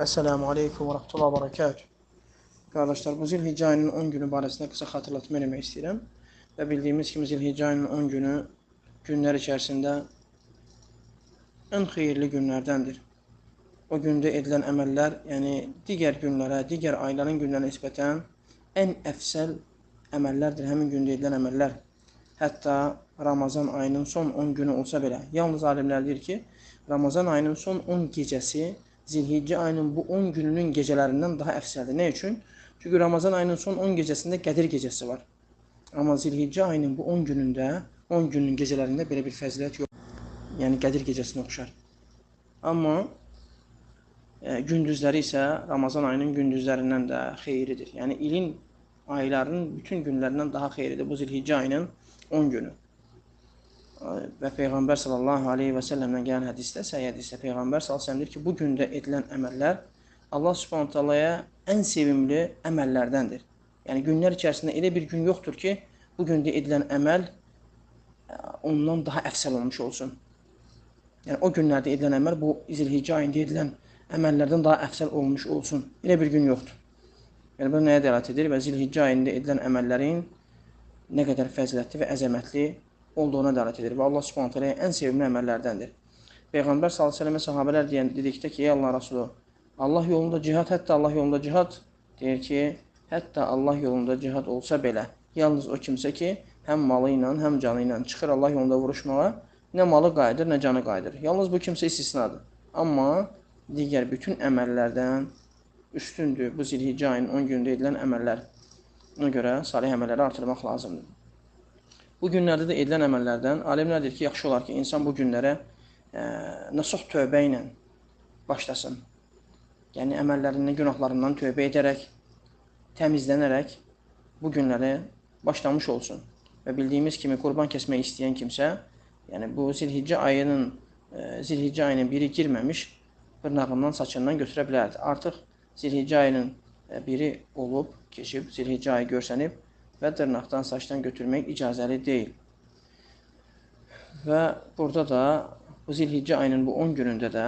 Esselamu Aleyküm və Rəhmətullah və Bərəkət. Qardaşlar, bu Zilhiccə ayının 10 günü barəsində qısa xatırlatma eləmək istəyirəm. Və bildiyimiz kimi Zilhiccə ayının 10 günü günlər içərisində ən xeyirli günlərdəndir. O gündə edilən əməllər, yəni digər günlərə, digər ayların günlərinə nisbətən ən əfsəl əməllərdir, həmin gündə edilən əməllər. Hətta Ramazan ayının son 10 günü olsa belə, yalnız alimlər deyir ki, Ramazan ayının son 10 gecəsi Zilhiccə ayının bu 10 gününün gecələrindən daha əfsəldir. Nə üçün? Çünki Ramazan ayının son 10 gecəsində Qədir gecəsi var. Amma Zilhiccə ayının bu 10 günündə, 10 günün gecələrində belə bir fəzilət yox. Yəni Qədir gecəsinə oxşar. Amma gündüzləri isə Ramazan ayının gündüzlərindən də xeyirlidir. Yəni ilin, ayların bütün günlərindən daha xeyirlidir bu Zilhiccə ayının 10 günü. Və Peyğəmbər sallallahu aleyhi və səlləmdən gələn hədisdə, səhih hədisdə Peyğəmbər sallallahu aleyhi və səlləm deyir ki, bu gündə edilən əməllər Allah subhanahu taalaya ən sevimli əməllərdəndir. Yəni günlər içərisində elə bir gün yoxdur ki, bu gündə edilən əməl ondan daha əfsəl olmuş olsun. Yəni o günlərdə edilən əməl bu Zilhiccə ayında edilən əməllərdən daha əfsəl olmuş olsun. Elə bir gün yoxdur. Yəni bu nəyə dəlalət edir? Və Zilhiccə ayında edilən əməllərin nə qədər fəzilətli və əzəmətli olduğuna dəlalət edir və Allah Subhanahu taala ən sevimli əməllərdəndir. Peyğəmbər sallallahu əleyhi və səlləm səhabələr dedikdə ki, ey Allah Rəsulu, Allah yolunda cihad, hətta Allah yolunda cihad, deyir ki, hətta Allah yolunda cihad olsa belə, yalnız o kimsə ki, həm malı ilə, həm canı ilə çıxır Allah yolunda vuruşmağa, nə malı qayıdır, nə canı qayıdır. Yalnız bu kimsə istisnadır. Amma digər bütün əməllərdən üstündür bu Zilhiccə ayının 10 günündə edilən əməllər. Ona görə salih əməlləri artırmaq lazımdır. Bu günlərdə də edilən əməllərdən alimlər deyir ki, yaxşı olar ki, insan bu günlərə nasuh tövbə ilə başlasın. Yəni, əməllərindən, günahlarından tövbə edərək, təmizlənərək bu günlərə başlamış olsun. Və bildiyimiz kimi, qurban kəsmək istəyən kimsə, yəni bu Zilhiccə ayının biri girməmiş, dırnağından, saçından götürə bilərdi. Artıq Zilhiccə ayının biri olub, keçib, Zilhiccə ayı görsənib, və dırnaqdan, saçdan götürmək icazəli deyil. Və burada da bu Zilhiccə ayının bu 10 günündə də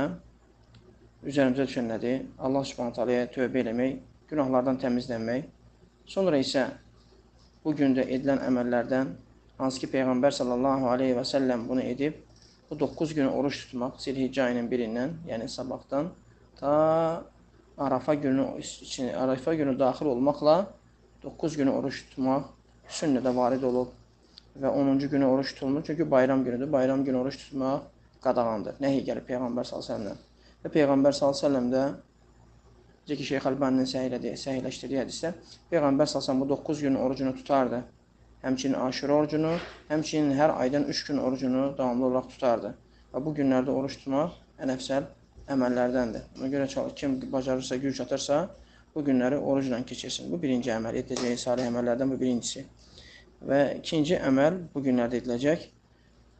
üzərimizə düşən nədir? Allah Subhanahu taalaya tövbə eləmək, günahlardan təmizlənmək. Sonra isə bu gündə edilən əməllərdən, hansı ki Peyğəmbər sallallahu aleyhi və səlləm bunu edib, bu 9 günü oruç tutmaq Zilhiccə ayının birindən, yəni sabahdan ta Arafa günü daxil olmaqla 9 günü oruç tutmaq sünnədə varid olub və 10-cu günü oruç tutulmur. Çünki bayram günüdür. Bayram günü oruç tutmaq qadağandır. Nəhi gəlib Peyğəmbər s.ə.v. Və Peyğəmbər s.ə.v. necə ki Şeyx Əlbaninin səhihləşdirdiyi hədisdə Peyğəmbər s.ə.v. bu 9 günün orucunu tutardı. Həmçinin Aşura orucunu, həmçinin hər aydan 3 gün orucunu davamlı olaraq tutardı. Və bu günlərdə oruç tutmaq ən əfsəl əməllərdəndir. Ona görə kim bacarırsa, güc çatırsa, bu günləri orucla keçirsin. Bu birinci əməl, ediləcəyi salih əməllərdən bu birincisi. Və ikinci əməl bu günlərdə ediləcək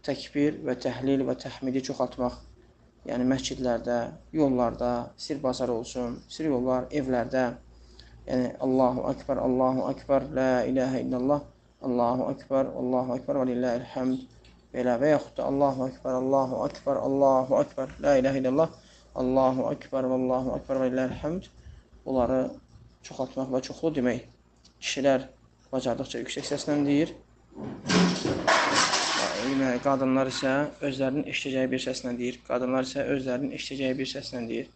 təkbir və təhlil və təhmidi çoxaltmaq. Yəni məscidlərdə, yollarda, sir bazarı olsun, sir yollar, evlərdə. Yəni Allahu Akbar, la ilahə illallah, Allahu Akbar və lillahil həmd. Belə və yaxud da Allahu Akbar, la ilahə illallah, Allahu Akbar və lillahil həmd. Bunları çoxaltmaq və çoxlu demək. Kişilər bacardıqca yüksək səslə deyir. Qadınlar isə özlərinin eşidəcəyi bir səslə deyir.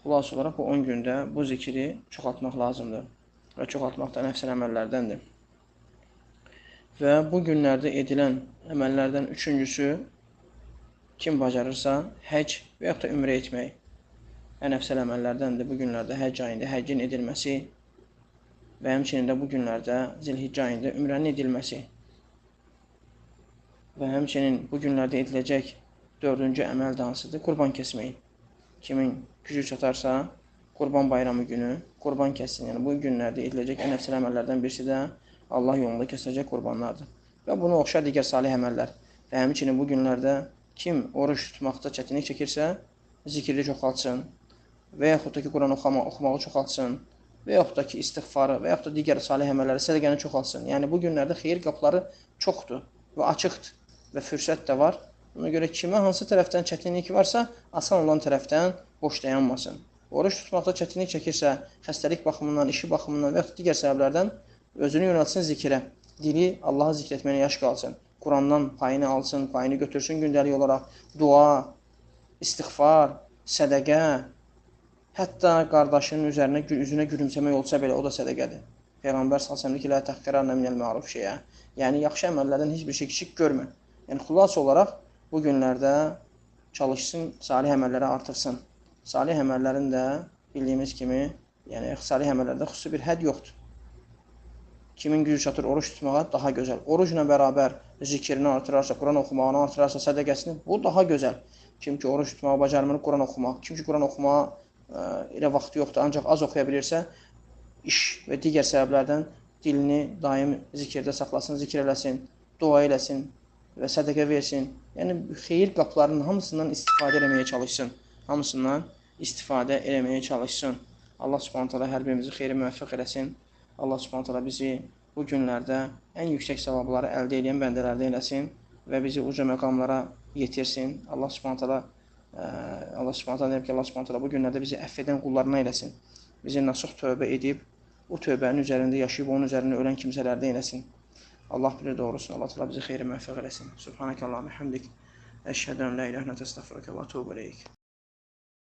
Xülasə olaraq bu 10 gündə bu zikri çoxaltmaq lazımdır və çoxaltmaq da əfsəl əməllərdəndir. Və bu günlərdə edilən əməllərdən üçüncüsü kim bacarırsa həcc və yaxud da ümrə etmək. Ən əfsəl əməllərdəndir bu günlərdə həcc ayında həccin edilməsi və həmçinin də bu günlərdə Zilhiccə ayında ümrənin edilməsi və həmçinin bu günlərdə ediləcək 4-cü əməl də hansıdır? Qurban kəsmək. Kimin gücü çatarsa, qurban bayramı günü qurban kəssin. Yəni bu günlərdə ediləcək ən əfsəl əməllərdən birisi də Allah yolunda kəsiləcək qurbanlardır. Və bunu oxşar digər salih əməllər. Və həmçinin bu günlərdə kim oruç tutmaqda çətinlik çəkirsə, zikri çoxaltsın. Və yaxud da ki, Quran oxumağı çoxaltsın, və yaxud da ki, istiğfarı, və yaxud da digər salih əməlləri, sədəqəni çoxaltsın. Yəni, bu günlərdə xeyir qapıları çoxdur və açıqdır və fürsət də var. Ona görə kimə hansı tərəfdən çətinlik varsa, asan olan tərəfdən boş dayanmasın. Oruç tutmaqda çətinlik çəkirsə, xəstəlik baxımından, işi baxımından və yaxud digər səbəblərdən özünü yönəltsin zikrə. Dili Allahı zikr etməyinə yaş qalsın. Qurandan payını alsın, payını götürsün gündəlik olaraq. Dua, istiğfar, sədəqə, hətta qardaşının üzünə gülümsəmək olsa belə, o da sədəqədir. Peyğəmbər s.ə.v ki, lə təhqirənə minəl məruf şeyə. Yəni, yaxşı əməllərdən heç bir şey kiçik görmə. Yəni, xülas olaraq bu günlərdə çalışsın, salih əməlləri artırsın. Salih əməllərin də bildiyimiz kimi, yəni, salih əməllərdə xüsusi bir hədd yoxdur. Kimin gücü çatır oruç tutmağa daha gözəl. Orucla bərabər zikrini artırarsa, Quran oxumağını artırarsa, sədəqəsini, bu daha gözəl. Kim ki, oruç tutmağı bacarmır, Quran oxumaq. Kim ki, Quran oxumağa elə vaxtı yoxdur, ancaq az oxuya bilirsə, iş və digər səbəblərdən dilini daim zikirdə saxlasın, zikr eləsin, dua eləsin və sədəqə versin. Yəni, xeyir qapılarının hamısından istifadə eləməyə çalışsın. Hamısından istifadə eləməyə çalışsın. Allah subhanət hələ hər birimizi xeyri müvəffəq eləsin. Allah subhanət hələ bizi bu günlərdə ən yüksək savabları əldə edən bəndələrdə eləsin və bizi uca məqamlara yetirsin. Allah subhanət hələ deyib ki, Allah subhanət hələ bu günlərdə bizi əff edən qullarına eləsin. Bizi nasuh tövbə edib, o tövbənin üzərində yaşayıb, onun üzərində ölən kimsələrdə eləsin. Allah bilir doğrusun. Allah təala bizi xeyri müvəffəq eləsin. Subhanəkə Allahumma hamdik. Əşhədən la ilahe illə əntə estəğfiruke və etûbü ileyk.